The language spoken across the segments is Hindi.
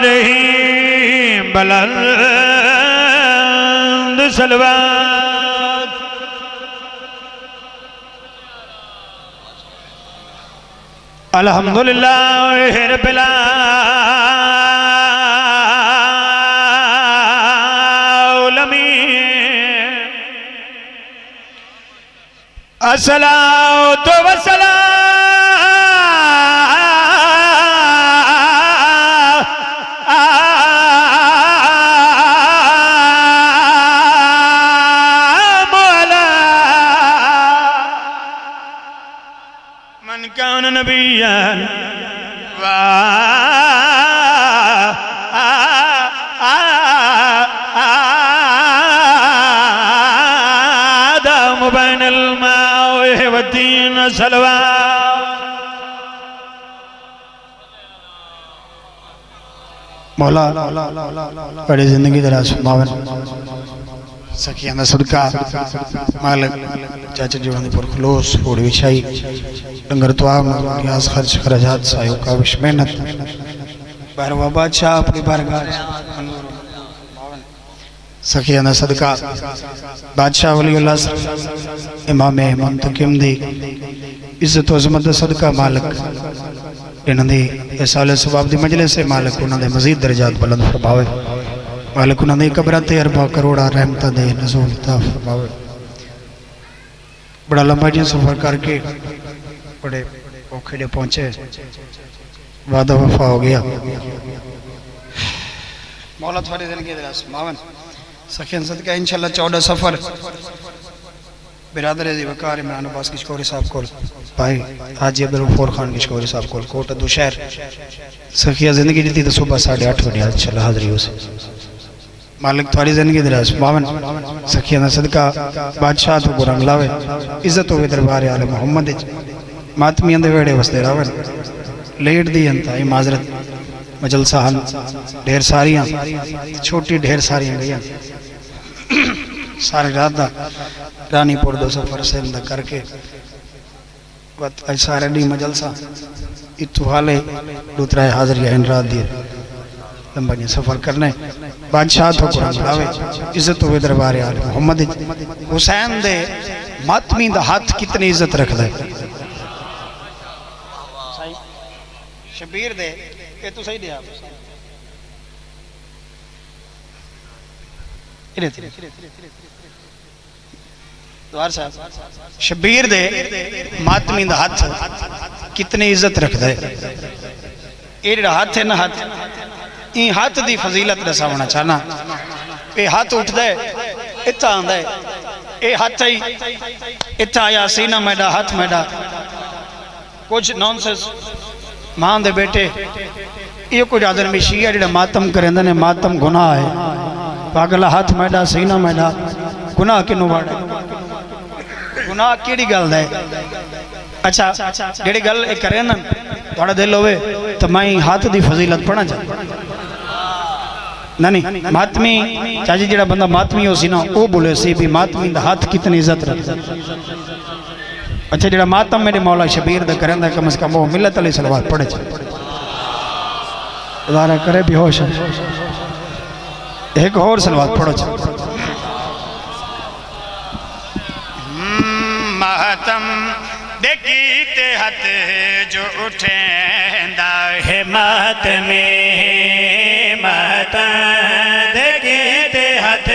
अलैहि बुलंद सलवात। अल्हम्दुलिल्लाह रब्बिल आलमीन। अस्सलातु वस्सलामु अला मन कान नबिय्यन आदम बैनल माए वद्दीन सलवात। मौला बड़ी जिंदगी दराज फरमावन। सखियां दा सदका मालिक चाचा जी वंदी पर खलोस ओड़ी विछाई लंगर तवाम रियाज खर्च खराजात सायो काविश मेहनत बारवा बादशाह अपनी बारगाह सखियां दा सदका बादशाह वलीउल्लाह इमाम मुंतकिम दी इज्जत व अजमत दा सदका मालिक इन्हां दी इस साले सवाब दी मजलिस से मालिक उन्हां दे मजीद दर्जात बुलंद फरमावे। मालिक उन्हां दी कब्रां ते अरबा करोड़ा रहमतां दे नज़ूल अता फरमावे। बड़ा लंबा जी सफर करके बड़े औखे दे पहुंचे वादा वफा हो गया। मौला थोड़ी जिंदगी दे मावन सखियन सदका इंशाअल्लाह 14 सफर बिरादर दी वकार इमरान अब्बास किशकोरी साहब को भाई हाजी अब्दुल गफूर खान किशकोरी साहब को कोट दुशहर सखिया जिंदगी दी तो सुबह 8:30 बजे इंशाअल्लाह हाजिरी हो से। मालिक थोड़ी जिंदगी दराज मावन सखिया दा सदका बादशाह तो रंग लावे इज्जत होवे दरबार आले मोहम्मद मातमियां दे वेड़े वसदे रावन लेट दी अंत आई माजरत मजलसा हन ढेर सारियां छोटी ढेर सारियां गईयां सारे रात दा रानीपुर दो सफर से अंदर करके सारे डी मजलसा इतु हाले दूसरा हाजिर इन रात दी लंबा सफर करने बादशाह तो बुलावे इज्जत होवे दरबार आले मोहम्मद हुसैन दे मातमी दा हाथ कितनी इज्जत रखदा है। शबीर दे ये तो सही दे आप शबीर दे मातमी दा हाथ कितनी इज्जत रखदा है। ये हाथ है ना हाथ ई हाथ दी फजीलत दसावना चाहना। ये हाथ उठदा है इत्था आंदा है ये हाथ ही इत्था आया सीना मैडा हाथ मैडा कुछ नॉनसेंस मां दे बेटे ये कुछ आदर में शिया जिहड़ा मातम करेंदे ने मातम गुनाह है। पागला हाथ मैडा सीना मैडा गुनाह किनू वाड़े गुनाह केड़ी गल दा है। अच्छा जेड़ी गल ए करे ना थोड़ा दिल होवे तो मैं हाथ दी फजीलत पढ़ा जा नहीं मातमी चाची जेड़ा बंदा मातमी हो सी ना वो बोले सी भी मातमी दा हाथ कितनी इज्जत रखदा। अच्छा जेड़ा मातम मेरे मौला शबीर दा करेंदा कम से कम वो मिलत अली सलवात पढ़े खुदा करे बेहोश एक और सलवात पढ़ो मातम देखीते हाथ जो उठेंदा है मातमे माता देखीते हाथ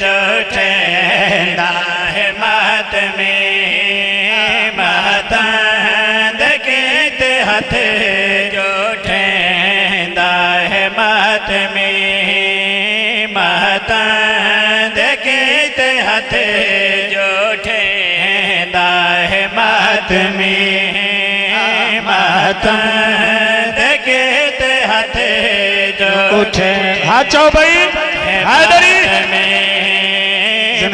जो उठेंदा है मातमे माता देखीते हाथ जो उठेंदा है मातमे माता देखीते हाथ जो उठेंदा है मातमे माता देखते हाथ जो उठे हाचो भाई हैदरी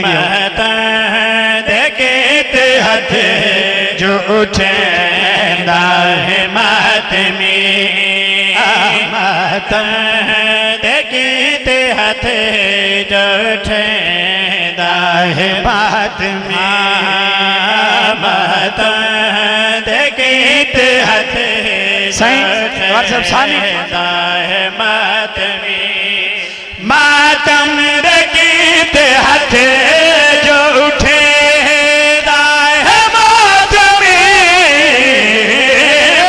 माता देखते हाथ जो उठेंदा है मातमे माता देखते हाथ जो उठेंदा है मातमे माता देखते हाथ सही और सब सानी मातम रकीत हथ जो उठे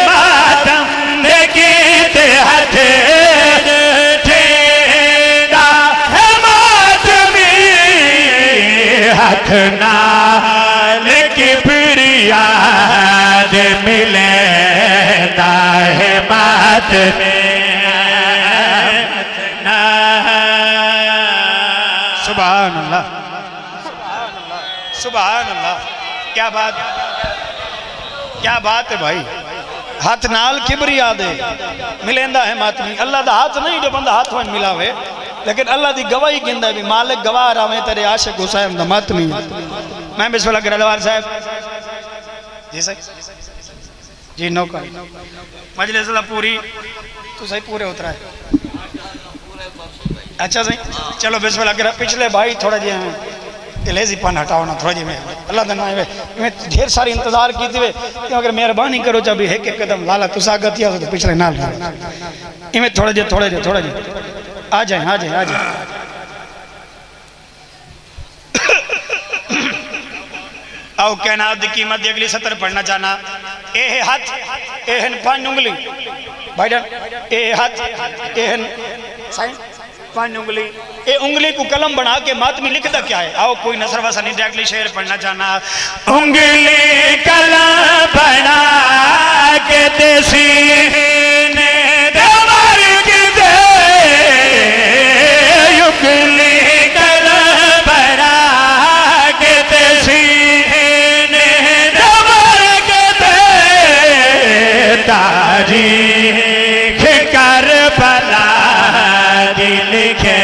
मातम रकीत हथ हथ नाल किबरियाद मिले है बात में सुभान अल्लाह सुभान अल्लाह। क्या बात है भाई। हाथ नाल किबरिया दे मिलेंदा है मातमी। अल्लाह दा हाथ नहीं जो बंदा हाथ में मिलावे, लेकिन अल्लाह दी गवाही गिंदा भी मालिक गवाह रहे तेरे आशिक हुसैन दा मातमी। मैं बिस्मिल्लाह गिरदवार साहब जी सही जी नौकर मजलिस पूरी तो सही पूरे उतरा है। अच्छा सही चलो बिस्मिल्लाह गिरा। पिछले भाई थोड़ा जी लेजीपन हटाओ ना थोड़ा जी। मैं अल्लाह का नाम मैं ढेर सारी इंतजार की थी कि अगर मेहरबानी करो जब एक एक कदम लाला तुसा गतिया तो पिछले नाल इवें थोड़ा जी आ जाए आओ कहना दी कीमत दी अगली सतर पढ़ना चाहना। ए हाथ एहन पांच उंगली भाईजान ए हाथ एहन साईं पांच उंगली ए उंगली को कलम बना के मातमी लिखता क्या है। आओ कोई नसर वसनी अगली शेर पढ़ना चाहना। उंगली कलम बना के देसी ने दवर के दे उंगली कलम बना के देसी ने दवर के दे तारीख करबला दिल के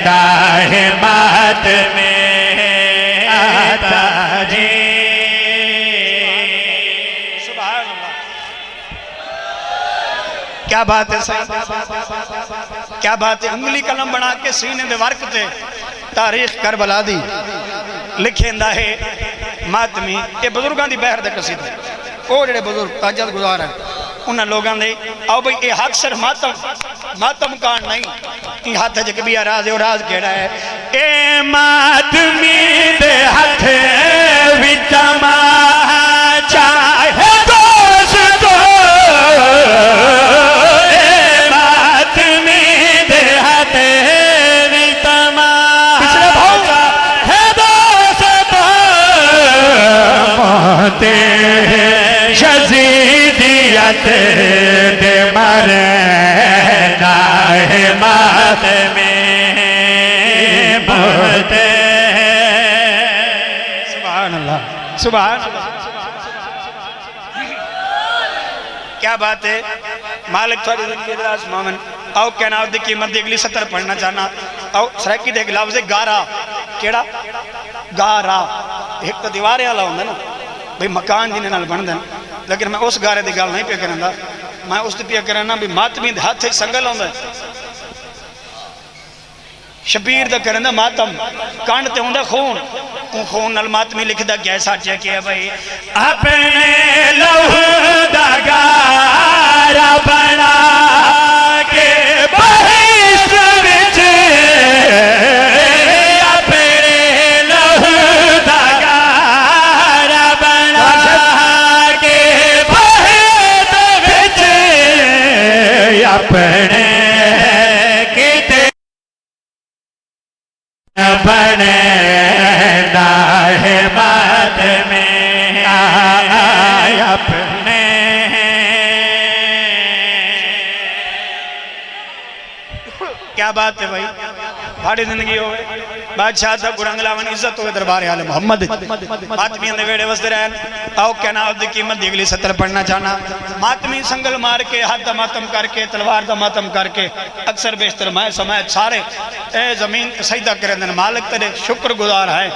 दाहे मात में आता जी। सुभान अल्लाह। क्या बात है सही क्या बात है। उंगली कलम बना के सीने दे वरकते तारीख करबला दी लिखेंदा है मातमी। ये बुजुर्गों की बहर दे कसीदा वो जेडे बुजुर्ग ताजत गुजार है उन्होंने लोगों ने आओ भाई ये हक सिर्फ मातम कांड नहीं। हाथ च कबिया राज है राज केड़ा है। ए मातमी दे हाथ विच चाहे दोस्तो ए मातमी दे हाथ विच चाहे दोस्तो मोते शजीदियत दे मरे है मात में बहुत। सुभान अल्लाह सुभान अल्लाह। क्या बात है मालिक थोड़ी जिंदगी दराज मोमिन। आओ कहना दी कीमत दी अगली सतर पढ़ना चाहना। आओ सराकी देख लफ्ज़ गारा केड़ा गारा एक तो दीवारे वाला होंगे ना भाई मकान जिन्हें नाल बनते हैं, लेकिन मैं उस गारे की गल नहीं पे करना। मैं उस पे करना भी मातमी हाथ संगल आंदा शबीर दा करना मातम कंड ते हुंदा खून खून नाल मातमी लिखदा क्या साचा क्या भाई। अपने लहू दा गारा बना के बहिश्त विच अपने लहू दा गारा बना के बहिश्त विच अपने बने है बात में अपने। क्या बात है भाई भाड़ी जिंदगी हो बादशाह दा गुरंगलावन इज्जत हो दरबार आले मोहम्मद मातमी दे वेड़े वसदे रहन। आओ कहना अब दी कीमत दी अगली सतर पढ़ना चाहना। मातमी संगल मार के हाथ दा मातम करके तलवार दा मातम करके अक्सर बेशतर मैं समय सारे ए जमीन सजदा करे दिन मालिक तेरे शुक्र गुजार है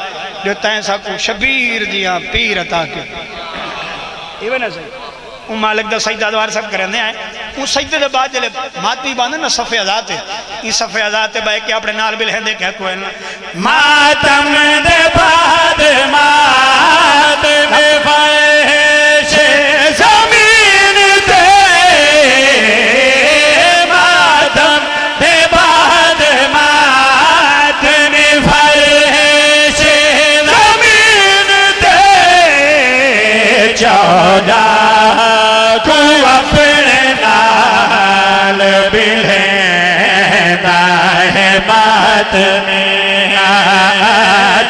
जो तैं साकू शबीर दिया पीर अता के इवन है सही वो मालिक दा सजदा द्वार सब करने आए उस सजदे दे बाद जले मातमी बांधे ना सफे आजाद है इस सफे आजाद है भाई के अपने नाल बिल है देखे कोई ना मातम दे बाद मातम फैश जमीन ते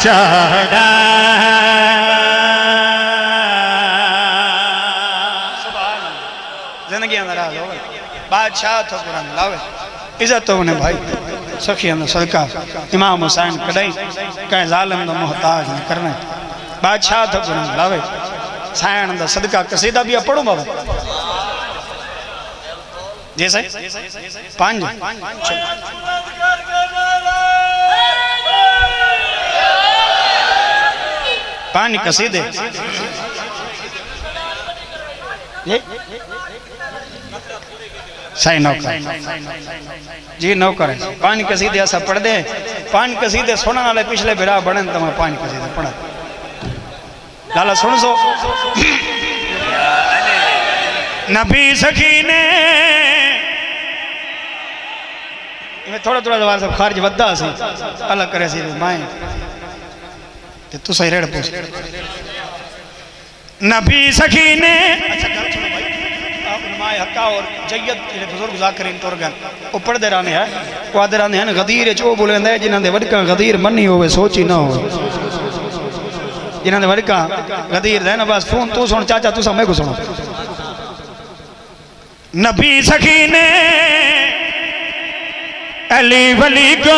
चढ़ा जिंदगी नाराज हो बादशाह तो कुरान लावे इज्जत होने भाई सखियों ने सदका इमाम हुसैन कदई कहीं जालिम दा मोहताज न करना बादशाह तो कुरान लावे सायण दा सदका कसीदा भी पढ़ो बाबा जी सही पांच पांच कसीदे सही नौकर जी नौकर है पांच कसीदे ऐसा पढ़ दे पांच कसीदे सुनने वाले पिछले बिरा बने तो मैं पांच कसीदे पढ़ा लाला सुन सो नबी सखी ने थोड़ा थोड़ा जवाब सब खारिज वद्दा सी अलग करे सी माए ते तू सही रेड़ पूछ नबी सखी ने माए हक्का और जय्यद जेडे बुजुर्ग जाकरीन तुरगन वो पढ़दे रहने है वो आदे रहने हैं गदीर चो बोलेंदा है जिन्हां दे वडका गदीर मन्नी होवे सोची ना हो जिन्हां दे वडका गदीर है ना बस फोन तू सुन चाचा तू सब मैं को सुनो नबी सखी ने अली वली को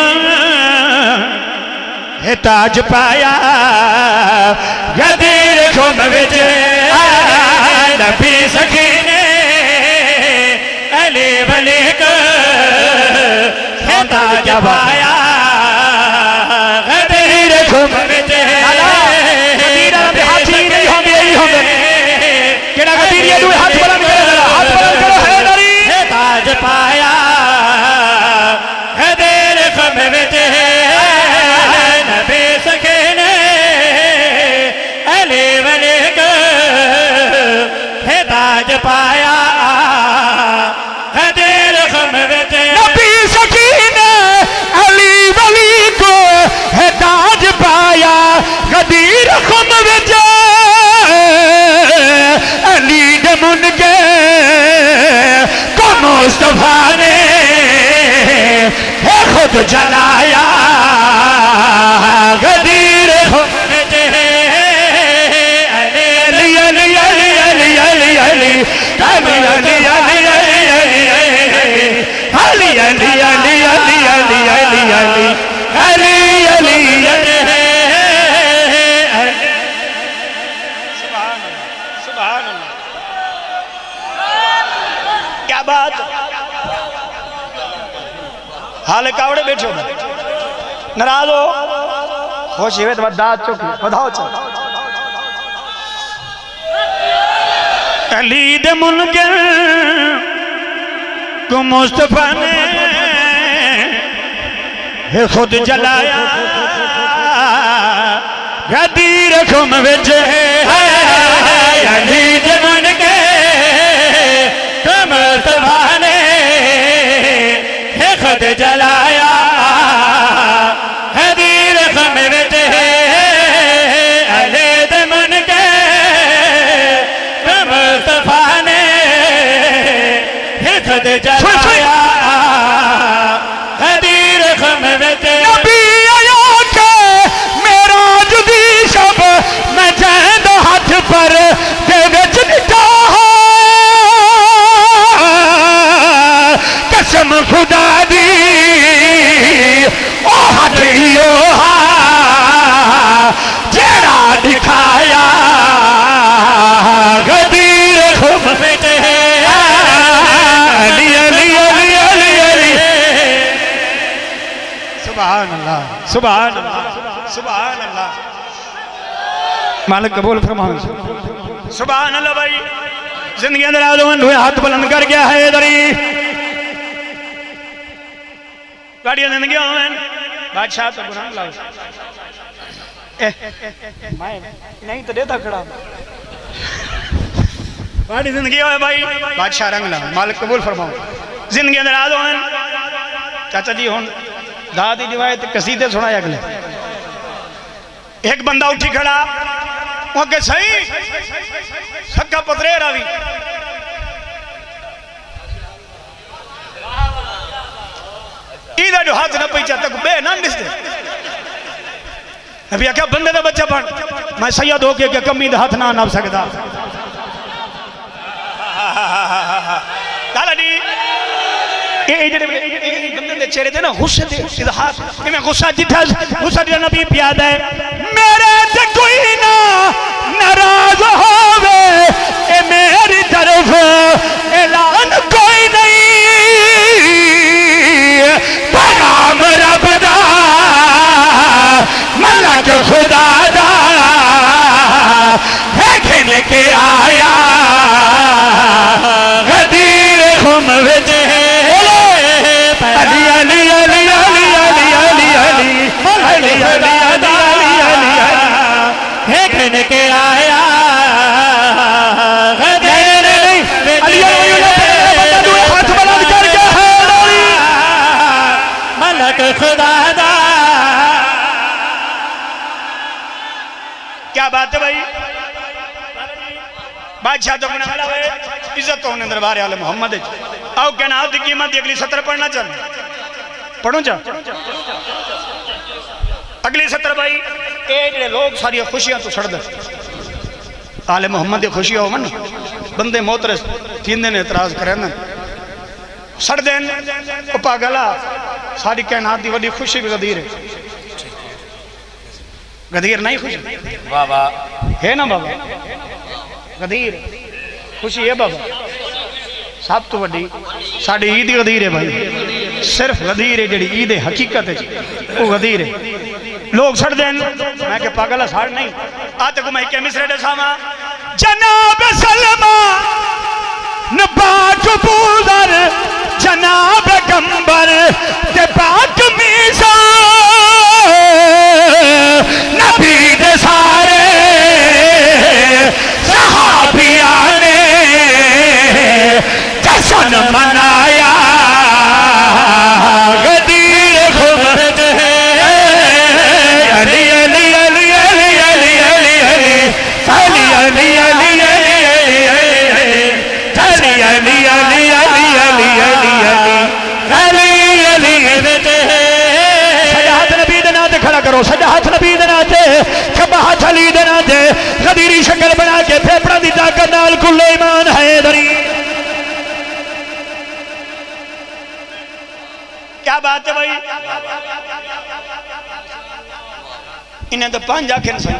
है ताज पाया गदीर खुम विच नबी सखी ने अली वली को है ताज पाया गदीर खुम विच गदीर दे हाथी नहीं होंगे यही होंगे केड़ा गदीर ये दो हाथ बुलंद करो है दरी है ताज पाया गदीर खुम विच नबी सखी ने अली वली को है ताज पाया गदीर खुम विच नबी सखी ने अली वली को है ताज पाया गदीर खुम विच अली दे मुनके को मुस्तफा ने है खुद जलाया गदीर खुम विच अली अली अली अली अली अली अली अली अली अली अली अली अली अली अली अली अली अली अली सुभान अल्लाह क्या बात हाल कावड़े बैठो नाराज हो खुश हुए तो दाद चुकी बधाओ चल अली दे मुनके को मुस्तफा ने है खुद जलाया गदीर खुम विच अली दे मुनके को मुस्तफा ने है खुद जलाया गदीर खुम विच अली दे मुनके को मुस्तफा ने है खुद जलाया गदीर खुम विच नबी आया के मेरा जुदी शब मैं चैन हाथ पर दे विच निटा कसम खुदा दी ओ हटियो जेड़ा दिखाया गदीर खुम विच अली अली अली अली अली सुभान अल्लाह सुभान अल्लाह सुभान अल्लाह मालिक कबूल फरमाओ सुभान अल्लाह भाई जिंदगी अंदर हुए हाथ बुलंद कर गया है इधर ही गाड़ियां जिंदगी होवन बादशाह तो बुरान लाओ मैं नहीं तो देता खड़ा गाड़ी जिंदगी हो भाई बादशाह रंग ला मालिक कबूल फरमाओ जिंदगी अंदर होवन चाचा जी हुन दादी रिवायत कसीदे सुनाए अगले एक बंदा उठी खड़ा वो के सही सक्का पतरे रावी इधर जो हाथ न पीछा तक बे ना दिसते नबी आख्या बंदे का बच्चा बन, मैं सैयद हो के कमी हाथ ना नप सकता। लाला जी बंदे दे चेहरे ते ना गुस्से दे इजहार, मैं गुस्सा जिठा गुस्सा दिया नबी प्याद है मेरे ते कोई ना नाराज होवे ए मेरी तरफ ऐलान कोई नहीं, पैगाम रब दा मलक खुदा दा है घिन के आया गदीर खुम विच अली अली अली अली अली अली अली अली अली है घिन के आया गदीर अली हाथ बुलंद करके है मलक खुदा दा। क्या बात है भाई, बादशाह तो होने वाला है, इज्जत तो होने दरबार आले मोहम्मद। आओ क्या नाम की कीमत अगली सत्र पढ़ना चाह पढ़ो जा अगली सत्र भाई ये लोग सारी खुशियां तो छड़ दे आले मोहम्मद की खुशियां हो मन बंदे मोहतरस थींदे ने एतराज करें सड़ देन पागला सारी कायनात की बड़ी खुशी भी गदीर है, गदीर नहीं खुशी वाह वाह है ना बाबा, गदीर खुशी है बाबा, सब तो वड्डी साडी ईद गदीर है भाई, सिर्फ गदीर है जी ईद हकीकत है वो गदीर है। लोग छड़ देन मैं के पागल साड़ नहीं आते को मैं के मिसरे दसावा जनाब सलमा न पाक बूदर जनाब कंबर ते पाक मीसा नबी दे सारे सहाबिया ने जश्न मनाया गदीर खुबर अली अली अली अली अली अली अली अली अली अली अली अली अली अली अली अली सजा हाथ नबी दे नाते खड़ा करो, सजा हाथ नबी दे नाते खब्बा हाथ अली दे नाते गदीरी शक्ल बना के फेफड़ा दी ताकत नाल कुल्ले ईमान है दरी। क्या बात है भाई, इन्हें तो 5 आखे न सही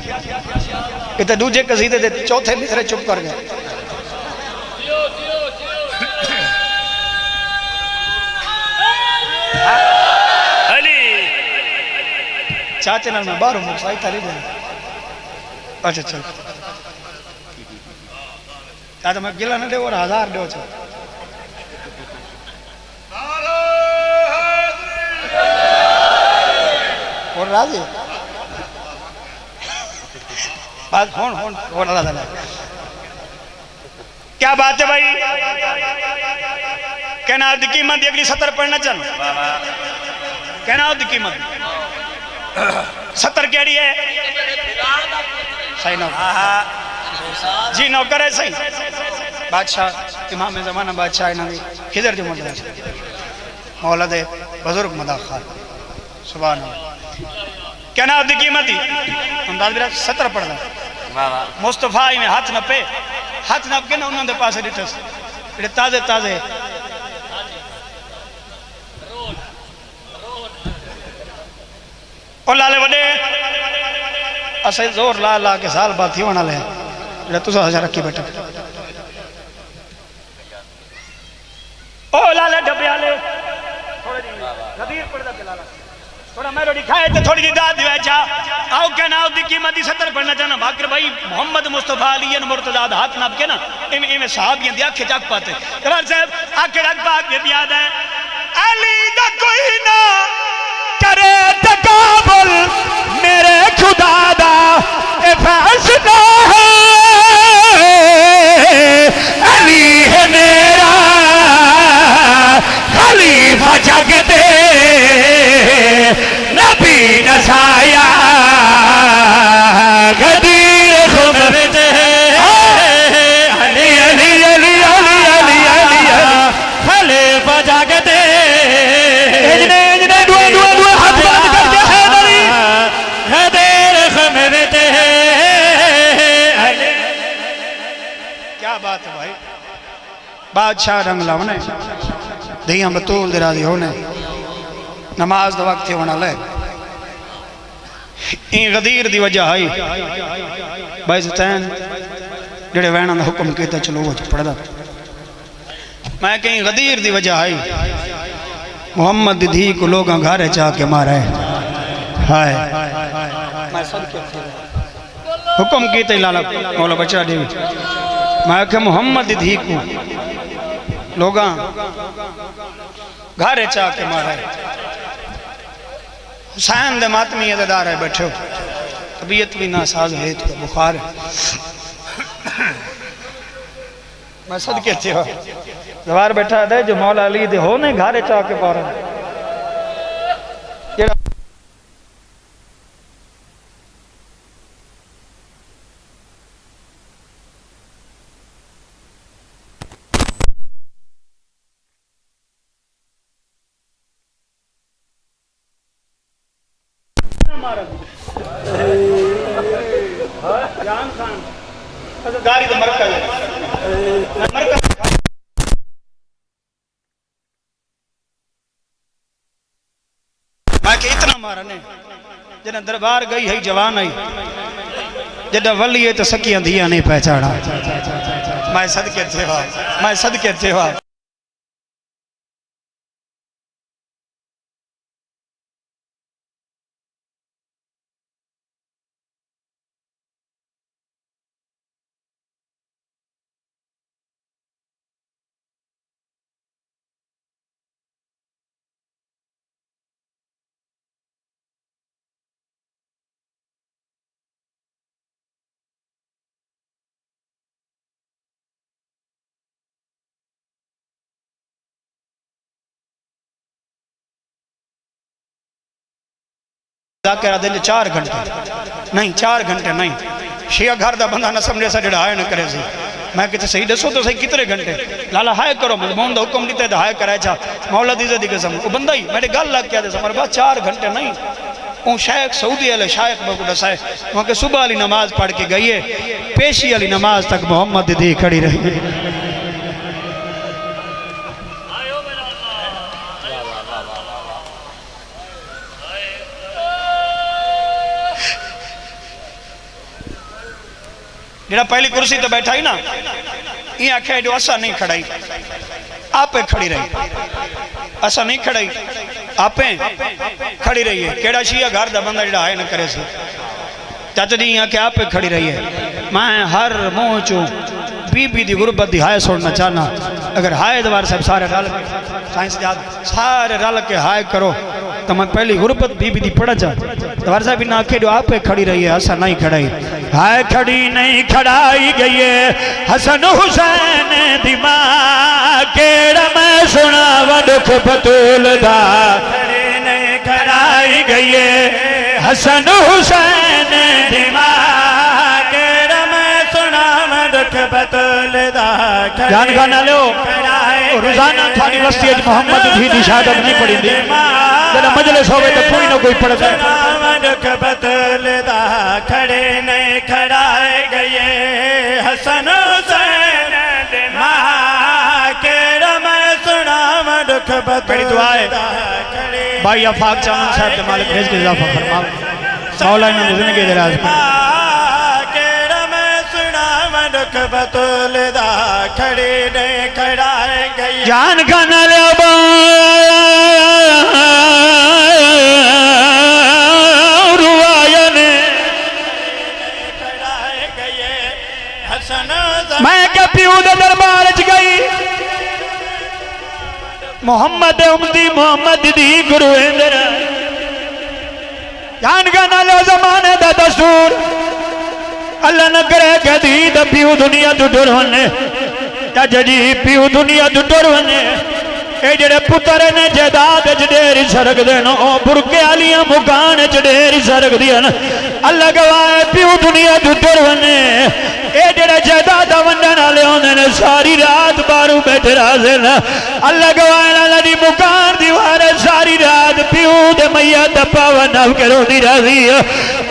ये तो दूजे कसीदे दे चौथे मिसरे चुप कर गए। चाचे नाल मैं बाहरों मुसाई तारी दे अच्छा चल चाचा मैं गिला न दे और 1000 दो चल और राजी बात फोन फोन फोन अल्लाह क्या बात है भाई, कहना दी कीमत अगली सत्र पढ़ना चल कहना दी कीमत सत्र केड़ी है सही नौकर जी नौकर है सही बादशाह इमाम ज़माना बादशाह इन्होंने खिजर जो मौला मौला दे बुजुर्ग मदा खान सुभान अल्लाह कहना दी कीमत ही अंदाज मेरा सत्र पढ़दा मुस्तफा में हाथ न पे हाथ नप के ना उन्होंने पास डिटस ताजे ताजे और लाले वडे असे जोर ला ला के साल बाद थी वाला है जेड़ा तुसा हजार रखी बैठा ओ लाले डब्बे वाले थोड़े दिन गदीर पड़दा के लाला थोड़ा मैं रोटी खाए तो थोड़ी दी दाद दिवा चा आओ क्या ना दी कीमत दी 70 पढ़ना चाहना बाकर भाई मोहम्मद मुस्तफा अली मुर्तजा हाथ नाप के ना इमे इमे साहबियां दी आंखें जाग पाते कमाल साहब आंखें जाग पाक ये याद है अली दा कोई ना करे तकाबुल मेरे खुदा दा ए फैसला है अली है मेरा खलीफा जग दे नबी नसाया गदीर खुबर दे अली अली अली अली अली अली खलीफा जग दे इजने इजने दुआ दुआ दुआ हाथ बंद करके हैदरी बादशाह रंग लावने धियां बतूल दे राजी होने नमाज दा वक्त होना ले इन गदीर दी वजह आई भाई सुल्तान जेड़े वैणा दा हुक्म कीता चलो वो पढ़दा मैं कहीं गदीर दी वजह आई मोहम्मद दी धी को लोग घर चा के मारा है हाय हुक्म कीते लाला मौला बचा देवी मैं के मोहम्मद दी धी को लोग घर चा के मारा है हुसैन दे मातमी अदादार है बैठो तबीयत भी नासाज है तो बुखार है मैं सदके थे जवार बैठा है जो मौला अली दे हो ने घारे चा के पार जान खान गाड़ी तो मरकज है मरकज मैं के इतना मारा ने जना दरबार गई है जवान आई जदा वली है तो सकियां दिया नहीं पहचाना मैं सदके थे दिन 4 घंटे नहीं 4 घंटे नहीं शिया घर का बंदा ना समझे सा जड़ा हाय न करे सी मैं किते सही दसो तो सही कितने घंटे लाला हाय करो मजमून का हुक्म दिता हाय कराए चा मौला दी इज्जत दी कसम वो बंदा ही मेरे गल लग गया समर बस 4 घंटे नहीं वो शायक सऊदी वाले शायक बको दसाए वहां के सुबह वाली नमाज पढ़ के गई है पेशी वाली नमाज तक मोहम्मद दी खड़ी रही जरा पहली कुर्सी तो बैठा ही ना ये आखे जो असा नहीं खड़ाई आपे खड़ी रही असा नहीं खड़ाई आपे खड़ी रही है केड़ा शिया घर का बंदा जरा हाय न करे सी चाचा जी आखे आपे खड़ी रही है मैं हर मुंह चो बीबी दी गुरबत दी हाय सुनना चाहना अगर हाय दवार सब सारे रल साइंस सारे रल के हाय करो तो मैं पहली गुरबत बीबी दी पढ़ा जा दवार साहब ना आखे जो आपे खड़ी रही है असा नहीं खड़ाई हाय खड़ी नहीं खड़ाई गई है हसन हुसैन दिमाग केड़ा मैं सुनावा दुख बतूल दा खड़ी नहीं खड़ाई गई है हसन हुसैन दिमाग केड़ा मैं सुनावा दुख बतूल दा जान गाना लो रोजाना थानी बस्ती मोहम्मद दी दी शहादत नहीं पढ़ी जरा मजलिस होवे तो कोई ना कोई पढ़दा दुख बतूल दा खड़े नहीं खड़ाए गए हसन हुसैन दिमाग केड़ा मैं सुनावा दुख बतूल दुआ है भाई आफाक चामन साहब के मालिक भेज के इजाफा फरमा मौला ने जिंदगी दराज केड़ा मैं सुनावा दुख बतूल दा खड़े नहीं खड़ाए गए जान खाना ले मैं क्या प्यू दे दरबार च गई मोहम्मद उम्मती मोहम्मद दी गुरु इंद्र जान का नाले जमाने दा दस्तूर अल्लाह न करे कदी द प्यू दुनिया तो डर होने चाचा जी प्यू दुनिया तो डर होने ए जेड़े पुत्र ने जायदाद च ढेर सरक देन ओ बुरके आलियां मुकान च ढेर सरक दियन अल्लाह गवाए प्यू दुनिया तो डर होने ए जेड़े जायदाद वंडन वाले होंदे ने सारी रात बारू बैठे रहंदे ने अल्लाह गवाए अल्लाह दी मुकान दीवार सारी रात प्यू दे मैया दा पावन नव के रोंदी रहंदी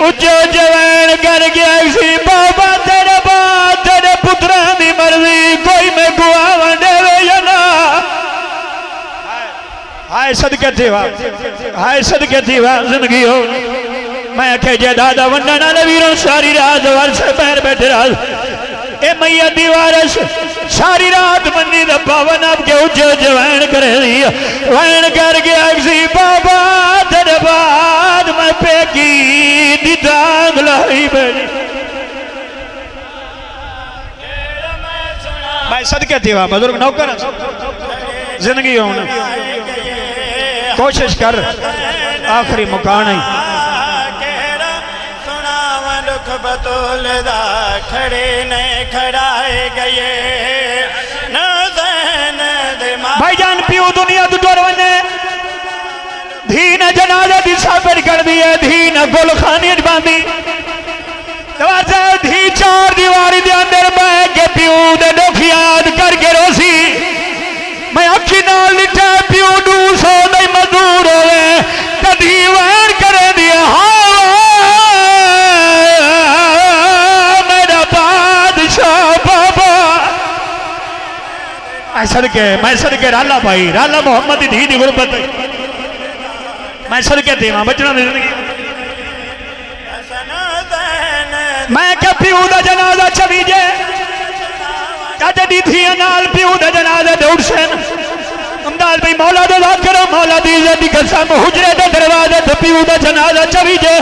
उच्चे जवैन कर गया सी बाबा तेरे बाद तेरे पुत्रां दी मर्जी कोई मैं गुआ वंडे हाय सदके थीवा, हाय सदके थीवा जिंदगी हो। मैं आखे जे दादा वंडन वाले वीरों सारी रात वर्ष पैर बैठे रात ए मैया दीवारस सारी रात मंदी द पावन अब के उज्जै जवैन करे दी वैन कर गया सी बाबा तेरे बाद मैं पेकी दी टांग लाई बैठी। मैं सदके थीवा बुजुर्ग नौकर जिंदगी हो कोशिश कर आखिरी मुकान है बतौलदा खड़े ने खड़ाए गए भाईजान पियो दुनिया दुटर वने धी ने जनाजा दी साबित कर दी है धी ने गुल खानी बांधी दरवाजा धी चार दीवारी दे अंदर बह के पियो दे दुख याद करके रोसी मैं अखी नाल लिटा पियो 200 दे मजदूर होवे कदी वैन करे दी मैं सदके राला भाई राला मोहम्मद दी दी गुरबत मैं सदके देवा बचना जिंदगी मैं क्या पियो दा जनाजा छवि जे चाचा दी थी नाल पियो दा जनाजा दौड़ सेन अमदाद भाई मौला दा करो मौला दी दी कसम हुजरे दे दरवाजे ते पियो दा जनाजा छवि जे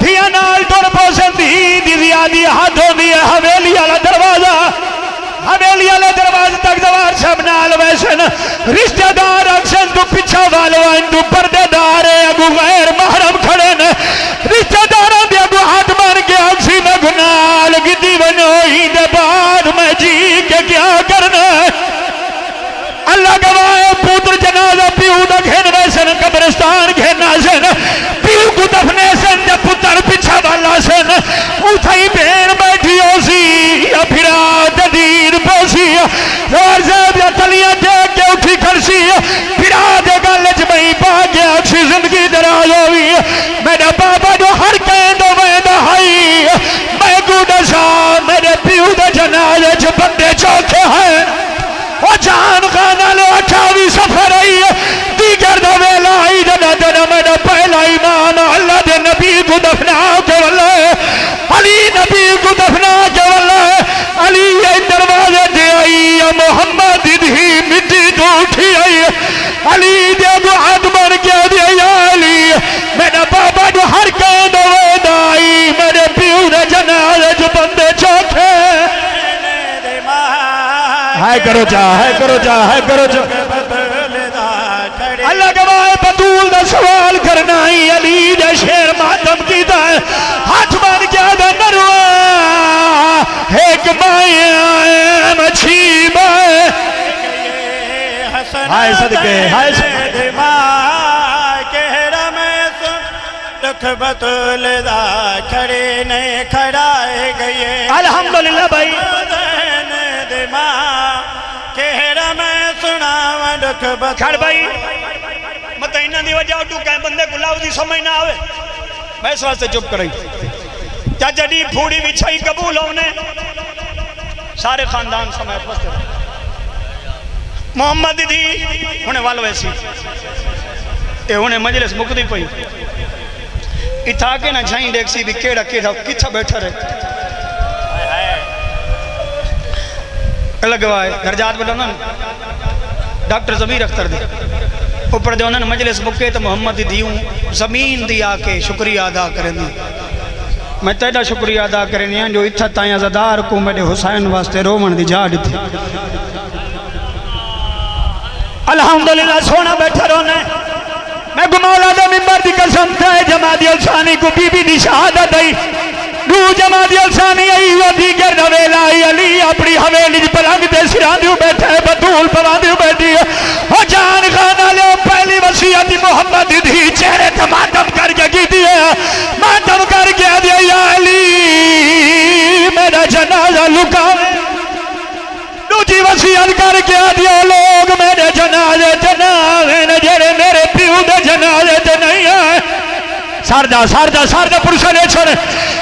थिया नाल टुर पोसन दी जियादी हाथ होंदी है हवेली वाला दरवाजा हवेली वाले दरवाजे तक दवार सब नाल वैसन रिश्तेदार अक्सन तू पिछा वालो तू पर्देदार अगू गैर महरम खड़े न रिश्तेदारों दे अगू हाथ मार के अक्सी में गुनाल गिद्दी बनोई दे बाद मैं जी के क्या करना अल्लाह गवाए पुत्र जनाजा पियो दा घेन वैसन कब्रिस्तान घेना सन पियो को दफने सन जब पुत्र पिछा वाला सन उठाई भेड़ बैठी होसी या फिरा दीर पोसी और साहब या तलियां देख के उठी खड़सी फिरा दे गल च मई पा गया अच्छी जिंदगी दराज होवी मेरा बाबा जो हर कहंदो वेंदा हाई मैं को दसा मेरे पियो दे जनाजे च बंदे चौखे हैं ओ जान खाना लो 28 सफर आई दीगर दा वेला आई जना जना मेरा पहला ईमान अल्लाह दे नबी को दफना के वल्ले अली नबी को दफना के वल्ले अली ये दरवाजे दे आई मोहम्मद दी मिट्टी तो उठी आई अली दे को हाथ बन के दे अली मेरा बाबा जो हर कहंदो वेदाई मेरे पियो दे जनाजे च बंदे चौखे हाय करो जा हाय करो जा हाय करो जा अल्लाह गवाए बतूल दा सवाल करना ही अली दे शेर मातम कीता हाथ मार के दा नरवा एक माया मछी में हाय सदके हाय सदके कहरा मैं सुन दुख बतूल दा खड़े ने खड़ाए गए अल्हम्दुलिल्लाह भाई कहरा मैं सुनावा दुख खड़ भाई मत इन्हां दी वजह टू कह बंदे गुलाब दी समझ ना आवे मैं इस वास्ते चुप करई चाचा दी फूड़ी विछाई कबूल होने सारे खानदान समय वास्ते मोहम्मद दी हुने वाल वैसी ए हुने मजलिस मुकदी पई इथा के ना छाई देखसी भी केड़ा केड़ा किथा बैठा रहे अलग वाए घरजात बड़ा ना डॉक्टर जमीर अख्तर दे ऊपर दे उन्होंने मजलिस मुके तो मोहम्मद दी जमीन दी आके शुक्रिया अदा करें मैं तेरा शुक्रिया अदा करें जो इतना ताई अज़ादार को मेरे हुसैन वास्ते रोवन दी जा दी अल्हम्दुलिल्लाह सोना बैठा रोने मैं गुमौला दे मिंबर दी कसम थे जमाती अलसानी को बीबी दी शहादत दी दू जमाती अलसानी आई वधी कर नवेला आई अली अपनी हवेली पलंग ते सिरांदी बैठे बतूल पवांदी बैठी ओ जान खाना ले पहली वसीयत मोहम्मद दी चेहरे ते मातम करके की दी मातम करके दे या अली मेरा जनाजा लुकावे दूजी वसीयत करके दियो लोग मेरे जनाजे च ना आवे जेड़े मेरे पियो दे जनाजे च नहीं आए सरदा सरदा सरदा पुरुष ने छोड़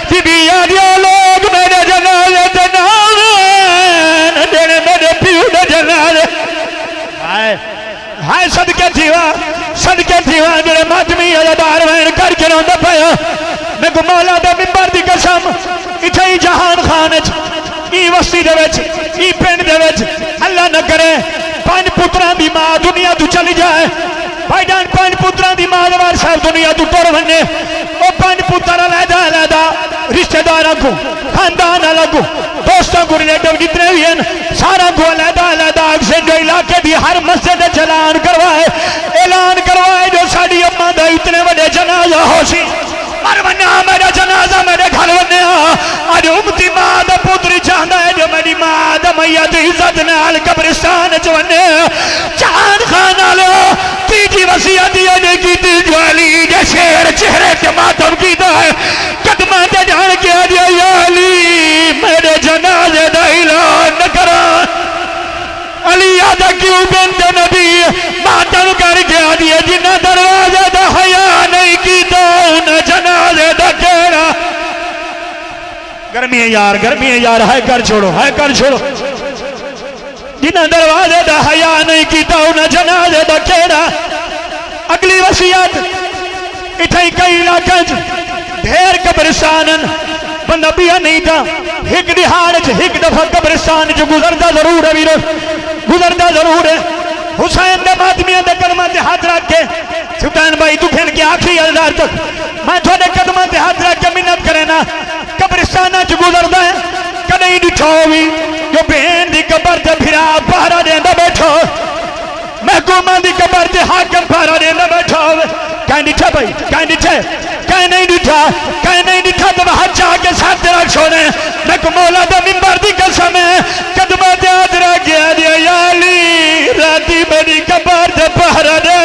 बीबी दियो लोग मेरे जनाजे च ना आवे जेड़े मेरे पियो दे जनाजे हाय हाय सदके थीवा जेड़े मातमी अदादार वैन करके रोंदा पाया मैं को मौला दे मिंबर दी कसम इथे ही जहान खान ई वस्ती दे विच ई पिंड दे विच अल्लाह न करे 5 पुत्रां दी मां दुनिया तू चली जाए भाई जान 5 पुत्रां दी मां दरबार साहब दुनिया तू टुर वने ओ 5 पुत्र अलहदा रिश्तेदारां को खानदान अलग दोस्तों को रिलेटिव जितने भी हैं सारा को अलहदा अक्सर जो इलाके की हर मस्जिद ऐलान करवाए जो साड़ी अम्मा का इतने बड़े जनाजा हो सी पर वन्या मेरा जनाजा मेरे घर वन्या अज उमती मां का पुत्री चाहता है जो मेरी मां का मैया की इज्जत नाल कब्रिस्तान च वने चांद खान वालो तीजी वसीयत ये की जो अली जे शेर चेहरे के मातम कीता है कदम ते जान के आ अली मेरे जनाजे दा ऐलान न करा अली आदा क्यों बिंद नबी मातम कर गया दिए जिन्ना दरवाजे दा हया नहीं कीता उन जनाजे दा केड़ा गर्मी है यार है कर छोड़ो जिन्ना दरवाजे दा हया नहीं कीता उन जनाजे दा केड़ा अगली वसीयत इथे कई इलाके ढेर कब्रिस्तान बंदा पिया नहीं था एक दिहाड़ एक दफा कब्रिस्तान च गुजरता जरूर है वीरो गुजरता जरूर है हुसैन दे मातमियां दे कदमां ते हाथ रख के सुल्तान भाई तू खेन के आखिरी अल्लाह तक मैं थोड़े कदमां ते हाथ रख के मिन्नत करे ना कब्रिस्तान च गुजरदा है कदे डिठो भी जो बहन दी कब्र ते फिरा पहरा देंदा बैठो महकूमा दी कब्र ते हाकिम पहरा देंदा बैठो कहीं डिठा भाई कहीं डिठे कहीं नहीं डिठा तो हाथ जाके साथ तेरा छोड़े मैं को मौला दा मिंबर दी कसम है कदमा ते हाथ रख गया दिया अली राती मेरी कब्र ते पहरा दे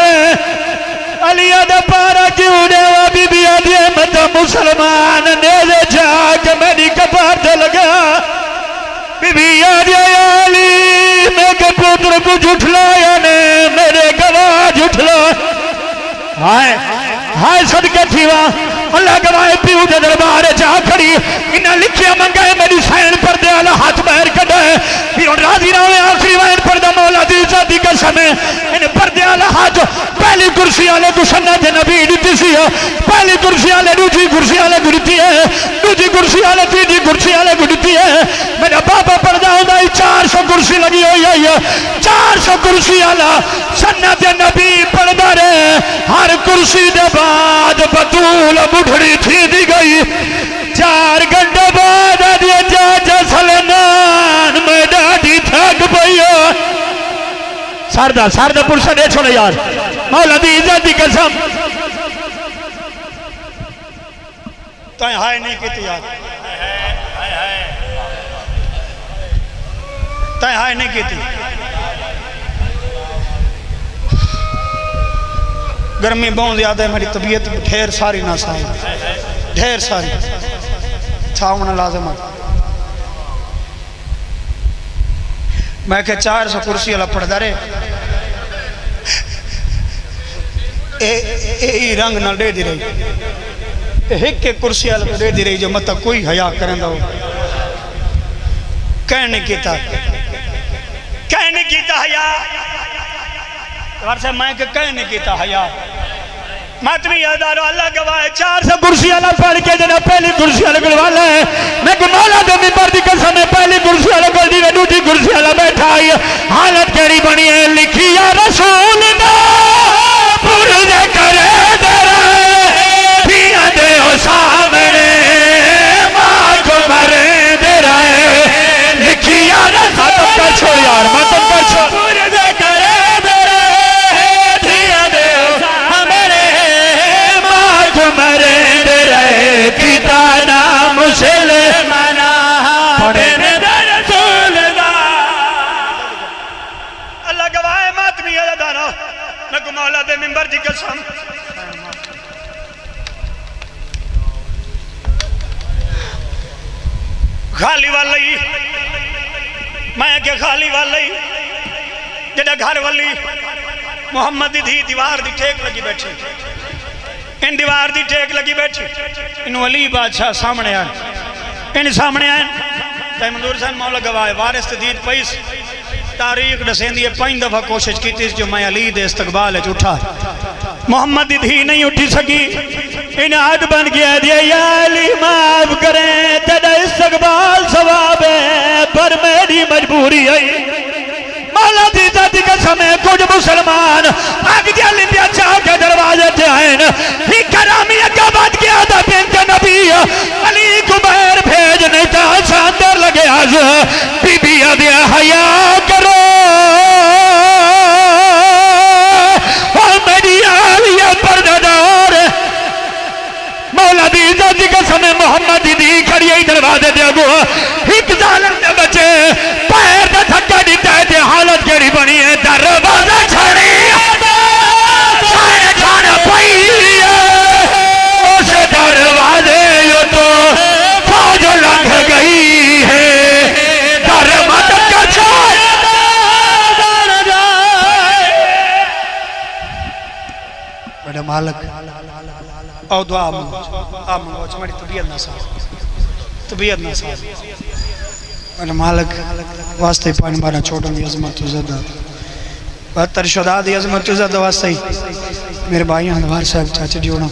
अलिया दे पहरा क्यों देवा बीबी आदि मत मुसलमान ने जाके मेरी कब्र ते लगा बीबी आदि अली मेरे पुत्र को झुठलाया ने मेरे गवाह झुठला हाय सदके थीवा अल्लाह गवाए पीऊ दे दरबार जा खड़ी इन्हें लिखिया मंगा है मेरी सैन पर दे आला हाथ बाहर कड़ा है फिर राजी रहे आखिरी वैन पर दा मौला दी इज्जत दी कसम है इन पर दे आला हाथ पहली कुर्सी वाले को सन्नत नबी दी सी पहली कुर्सी वाले दूसरी कुर्सी वाले को दी है दूसरी कुर्सी वाले तीसरी कुर्सी वाले को दी है मेरा बाबा पढ़दा हुंदा 400 कुर्सी लगी हुई है 400 कुर्सी वाला सन्नत नबी पढ़दा रहे हर कुर्सी दे बाद बतूल बुढ़ड़ी थी दी गई 4 घंटे बाद सलमान में डाढ़ी थक पई सरदा पुरसा दे छोड़े यार मौला दी इज्जत दी कसम तय हाय नहीं की यार तय हाय नहीं की गर्मी बहुत ज्यादा है मेरी तबीयत ढेर सारी ना साई ढेर सारी छावना लाजम है मैं क्या 400 कुर्सी वाला पढ़दा रे ए रंग ना दे दी रही एक कुर्सी वाला दे दी रही जो मत कोई हया करें दो कहने कीता हया वर्षे मैं कहने कीता हया मातमी यादारो अल्लाह गवाह 400 कुर्सी वाला पढ़ के जना पहली कुर्सी वाला गलवाला है मैं को मौला दे मिंबर दी कसम है पहली कुर्सी वाला गल दी दूसरी कुर्सी वाला बैठा है हालत केड़ी बनी है लिखी या रसूल ना पुरज करे दरे पिया दे ओ सामने मां को मरे दे रहे लिखी या रसूल का छोड़ यार मत कर छोड़ मौला दे मिंबर दी कसम खाली वाली मैं क्या खाली वाली जेड़ा घर वाली मोहम्मद दी दीवार दी टेक लगी बैठी इन दीवार दी टेक लगी बैठी इन अली बादशाह सामने आए इन सामने आए तय मंजूर सन मौला गवाए वारिस दीद पैस तारीख दसेंदी है 5 दफा कोशिश की जो मैं अली दे इस्तकबाल उठा, मोहम्मद दी धी नहीं उठी सकी। इन हाथ बन गया दिया या अली माफ करें तेरा इस्तकबाल सवाब है पर मेरी मजबूरी है। मौला दी जाती कसम है कुछ मुसलमान आग जल दिया चाह के दरवाजे से आए न ही करामी अगा बात किया था बिन्त नबी अली कुबैर भेज नहीं था अंदर लगे आज बीबी दिया हया करो और मेरी आलिया पर्दादार मौला दी जाती कसम है मोहम्मद दी खड़ी दरवाजे दे अगो एक जालिम दे बच्चे पैर का धक्का दिता है हालत केड़ी बनी है दरवाजा छड़ी खाना पई उस दरवाजे यो तो फौज लग गई है दरवाजा का बड़ा मालिक और दुआ मांगो तुम्हारी तबीयत ना साथ और मालिक वास्ते पानी बारा छोटों की अजमत तुझदा बहत्तर शुदा दी अजमत तुझदा वास्ते मेरे भाई हंदवार साहब चाचा जी होना